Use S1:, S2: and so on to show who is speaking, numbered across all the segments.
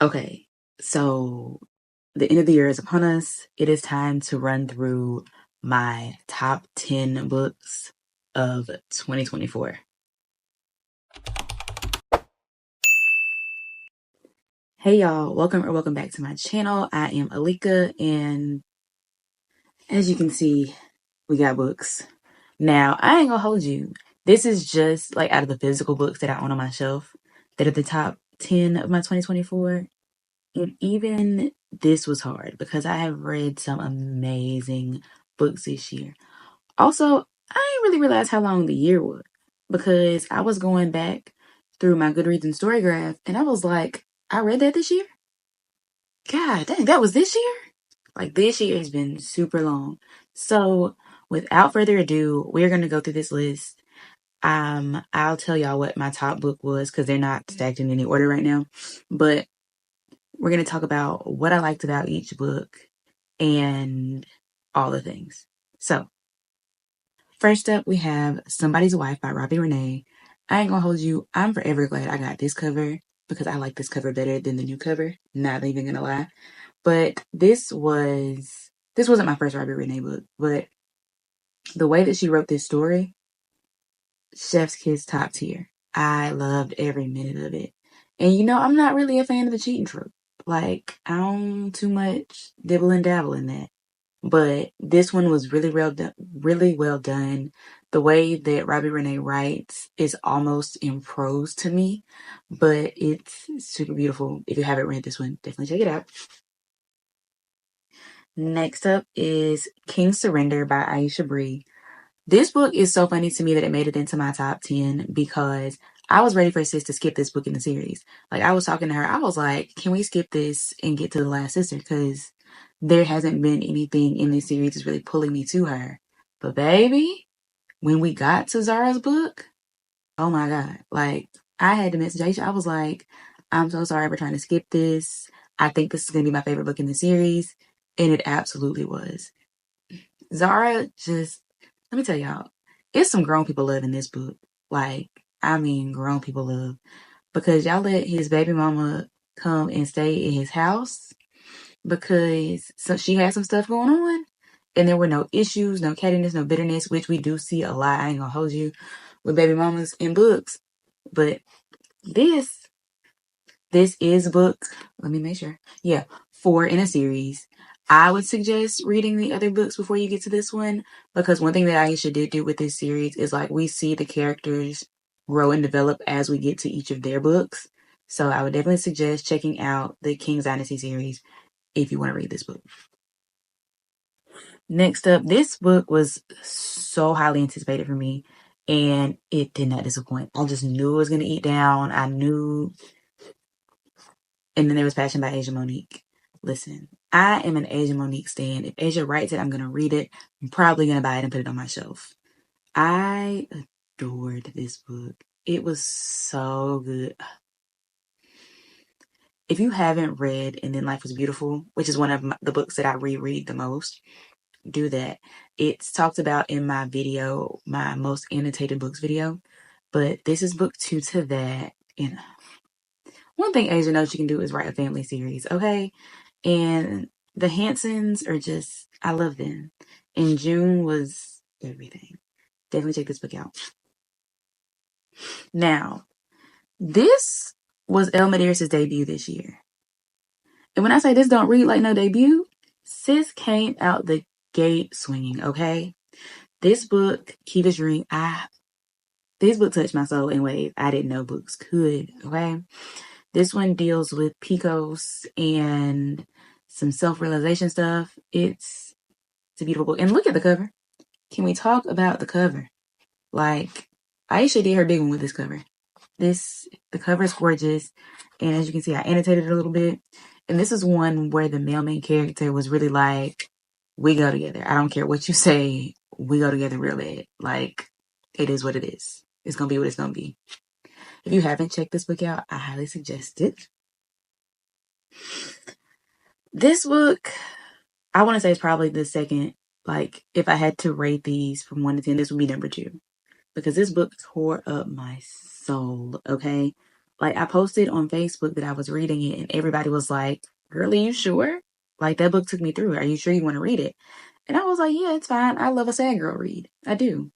S1: Okay, so the end of the year is upon us. It is time to run through my top 10 books of 2024. Hey y'all, welcome back to my channel. I am Alika, and as you can see, we got books. Now, I ain't gonna hold you. This is just like out of the physical books that I own on my shelf that are the top 10 of my 2024. And even this was hard because I have read some amazing books this year. Also, I didn't really realize how long the year was because I was going back through my Goodreads and Storygraph and I was like, I read that this year? God dang, that was this year? Like, this year has been super long. So without further ado, we're going to go through this list. I'll tell y'all what my top book was because they're not stacked in any order right now. But we're going to talk about what I liked about each book and all the things. So, first up, we have Somebody's Wife by Robbie Renee. I ain't gonna hold you. I'm forever glad I got this cover because I like this cover better than the new cover. Not even gonna lie. But this wasn't my first Robbie Renee book, but the way that she wrote this story, chef's kiss top tier. I loved every minute of it. And I'm not really a fan of the cheating trope. Like, I don't too much dibble and dabble in that. But this one was really well done. Really well done. The way that Robbie Renee writes is almost in prose to me, but it's super beautiful. If you haven't read this one, definitely check it out. Next up is King Surrender by Aisha Bree. This book is so funny to me that it made it into my top 10 because I was ready for sis to skip this book in the series. Like, I was talking to her. I was like, can we skip this and get to The Last Sister? Because there hasn't been anything in this series that's really pulling me to her. But baby, when we got to Zara's book, oh my God. Like, I had to message Aisha. I was like, I'm so sorry for trying to skip this. I think this is going to be my favorite book in the series. And it absolutely was. Zara just, let me tell y'all, it's some grown people love in this book. Like, I mean, grown people love. Because y'all let his baby mama come and stay in his house because she had some stuff going on. And there were no issues, no cattiness, no bitterness, which we do see a lot. I ain't gonna hold you with baby mamas in books. But this is book, let me make sure. Yeah, 4 in a series. I would suggest reading the other books before you get to this one because one thing that Aisha did do with this series is like we see the characters grow and develop as we get to each of their books. So I would definitely suggest checking out the King's Dynasty series if you want to read this book. Next up, this book was so highly anticipated for me and it did not disappoint. I just knew it was going to eat down. I knew. And then there was Passion by Asia Monique. Listen, I am an Asia Monique stan. If Asia writes it, I'm going to read it. I'm probably going to buy it and put it on my shelf. I adored this book. It was so good. If you haven't read And Then Life Was Beautiful, which is one of the books that I reread the most, do that. It's talked about in my video, my most annotated books video. But this is book 2 to that. And one thing Asia knows she can do is write a family series, okay? And the Hansons are just, I love them. And June was everything. Definitely check this book out. Now, this was El Medeiros' debut this year. And when I say this don't read like no debut, sis came out the gate swinging, okay? This book, Kiva's Dream, this book touched my soul in ways I didn't know books could, okay? This one deals with PCOS and some self-realization stuff. It's a beautiful book. And look at the cover. Can we talk about the cover? Like, Aisha did her big one with this cover. The cover is gorgeous. And as you can see, I annotated it a little bit. And this is one where the male main character was really like, we go together. I don't care what you say. We go together real bad. Like, it is what it is. It's going to be what it's going to be. If you haven't checked this book out, I highly suggest it. This book, I want to say, is probably the second. Like, if I had to rate these from 1 to 10, this would be number 2. Because this book tore up my soul, okay? Like, I posted on Facebook that I was reading it, and everybody was like, "Girl, are you sure? Like, that book took me through it. Are you sure you want to read it?" And I was like, "Yeah, it's fine. I love a sad girl read. I do."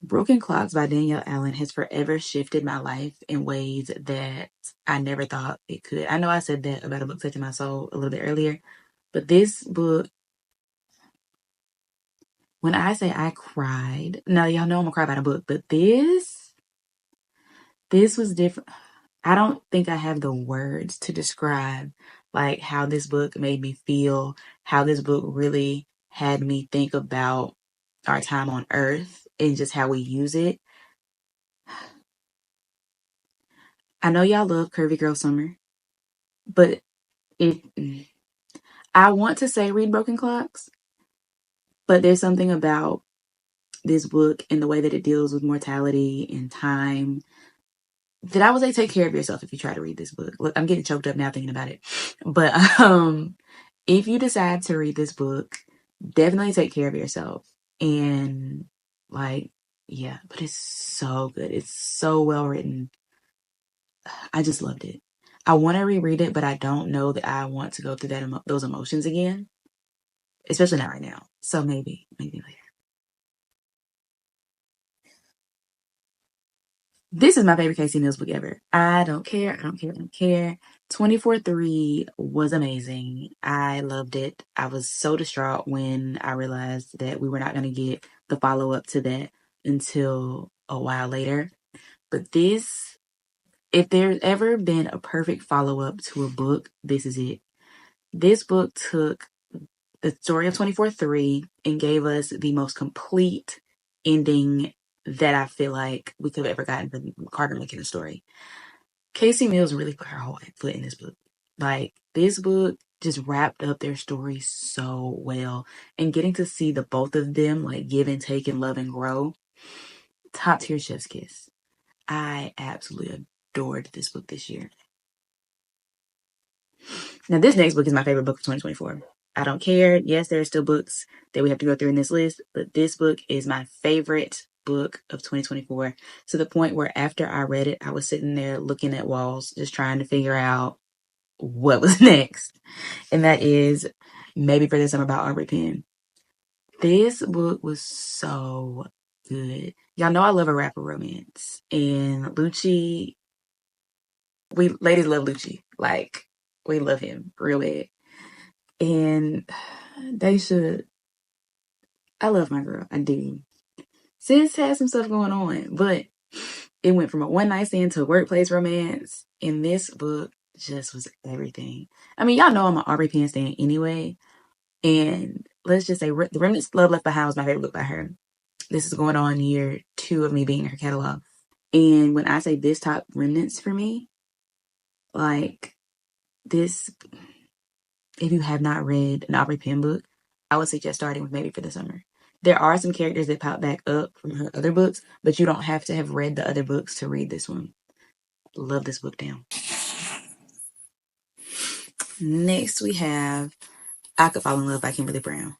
S1: Broken Clocks by Danielle Allen has forever shifted my life in ways that I never thought it could. I know I said that about a book touching my soul a little bit earlier, but this book, when I say I cried, now y'all know I'm gonna cry about a book, but this was different. I don't think I have the words to describe like how this book made me feel, how this book really had me think about our time on earth and just how we use it. I know y'all love Curvy Girl Summer, but it I want to say read Broken Clocks, but there's something about this book and the way that it deals with mortality and time that I would say take care of yourself if you try to read this book. Look, I'm getting choked up now thinking about it. But if you decide to read this book, definitely take care of yourself. And like, yeah, but it's so good. It's so well written. I just loved it. I want to reread it, but I don't know that I want to go through those emotions again, especially not right now. So maybe later. This is my favorite Casey Mills book ever. I don't care. I don't care. I don't care. 24/3 was amazing. I loved it. I was so distraught when I realized that we were not going to get the follow up to that until a while later. But this, if there's ever been a perfect follow up to a book, this is it. This book took the story of 24/3 and gave us the most complete ending that I feel like we could have ever gotten from Carter McKenna's story. Casey Mills really put her whole foot in this book. Like, this book just wrapped up their story so well. And getting to see the both of them, like, give and take and love and grow, top tier chef's kiss. I absolutely adored this book this year. Now, this next book is my favorite book of 2024. I don't care. Yes, there are still books that we have to go through in this list, but this book is my favorite book of 2024 to the point where after I read it, I was sitting there looking at walls, just trying to figure out what was next. And that is Maybe for the Summer by Aubrey Penn. This book was so good. Y'all know I love a rapper romance. And Lucci, we ladies love Lucci. Like, we love him real bad. And they should. I love my girl. I do. Sis has some stuff going on, but it went from a one night stand to a workplace romance. And this book just was everything. I mean, y'all know I'm an Aubrey Penn stan anyway. And let's just say The Remnants Love Left Behind was my favorite book by her. This is going on year 2 of me being in her catalog. And when I say this top Remnants for me, like this, if you have not read an Aubrey Penn book, I would suggest starting with Maybe for the Summer. There are some characters that pop back up from her other books, but you don't have to have read the other books to read this one. Love this book down. Next, we have I Could Fall in Love by Kimberly Brown.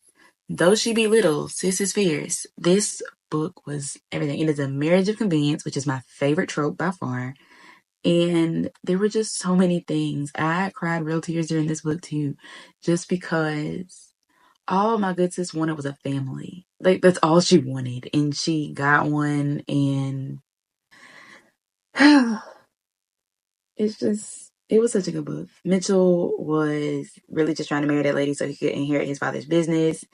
S1: Though She Be Little, Sis is Fierce. This book was everything. It is a marriage of convenience, which is my favorite trope by far. And there were just so many things. I cried real tears during this book too, just because all my good sis wanted was a family. Like, that's all she wanted. And she got one. And it was such a good book. Mitchell was really just trying to marry that lady so he could inherit his father's business.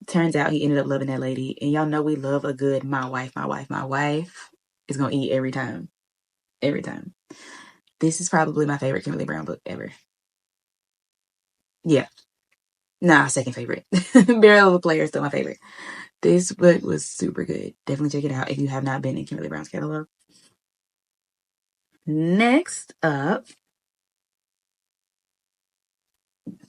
S1: Turns out he ended up loving that lady. And y'all know we love a good my wife is going to eat every time. Every time. This is probably my favorite Kimberly Brown book ever. Yeah. Nah, second favorite. Barrel of a Player is still my favorite. This book was super good. Definitely check it out if you have not been in Kimberly Brown's catalog. Next up,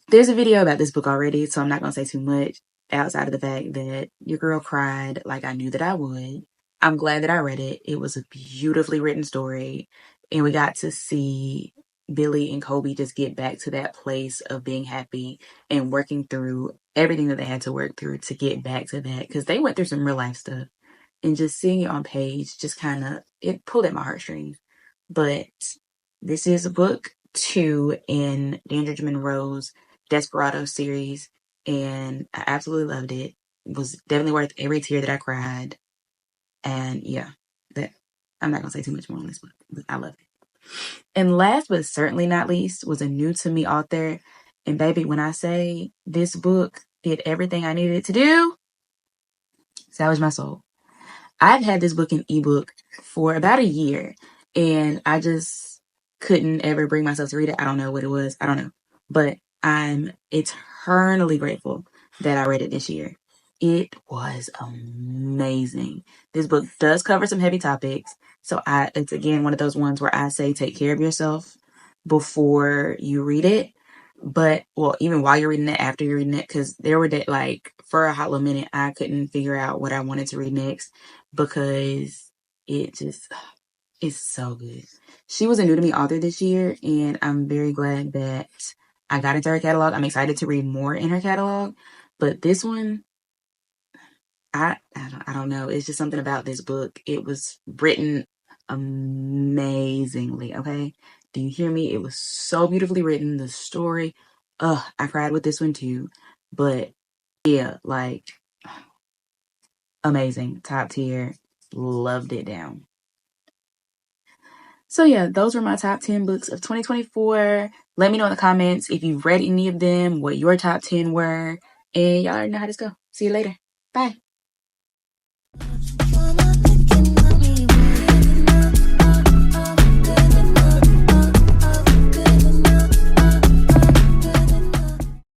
S1: there's a video about this book already, so I'm not going to say too much outside of the fact that your girl cried like I knew that I would. I'm glad that I read it. It was a beautifully written story, and we got to see Billy and Kobe just get back to that place of being happy and working through everything that they had to work through to get back to that, because they went through some real life stuff. And just seeing it on page just kind of, it pulled at my heartstrings. but this is book 2 in Dandridge Monroe's Desperado series, and I absolutely loved it. It was definitely worth every tear that I cried. And yeah, that I'm not gonna say too much more on this book, but I love it. And last but certainly not least was a new to me author. And baby, when I say this book did everything I needed it to do, Salvage My Soul. I've had this book in ebook for about a year, and I just couldn't ever bring myself to read it. I don't know what it was. I don't know. But I'm eternally grateful that I read it this year. It was amazing. This book does cover some heavy topics. So it's again one of those ones where I say take care of yourself before you read it. But well, even while you're reading it, after you're reading it, because there were like for a hot little minute, I couldn't figure out what I wanted to read next because it just is so good. She was a new to me author this year, and I'm very glad that I got into her catalog. I'm excited to read more in her catalog, but this one, I don't know. It's just something about this book. It was written amazingly. Okay, do you hear me? It was so beautifully written. The story, I cried with this one too. But yeah, like amazing, top tier, loved it down. So yeah, those were my top 10 books of 2024. Let me know in the comments if you've read any of them, what your top 10 were, and y'all already know how this go. See you later. Bye.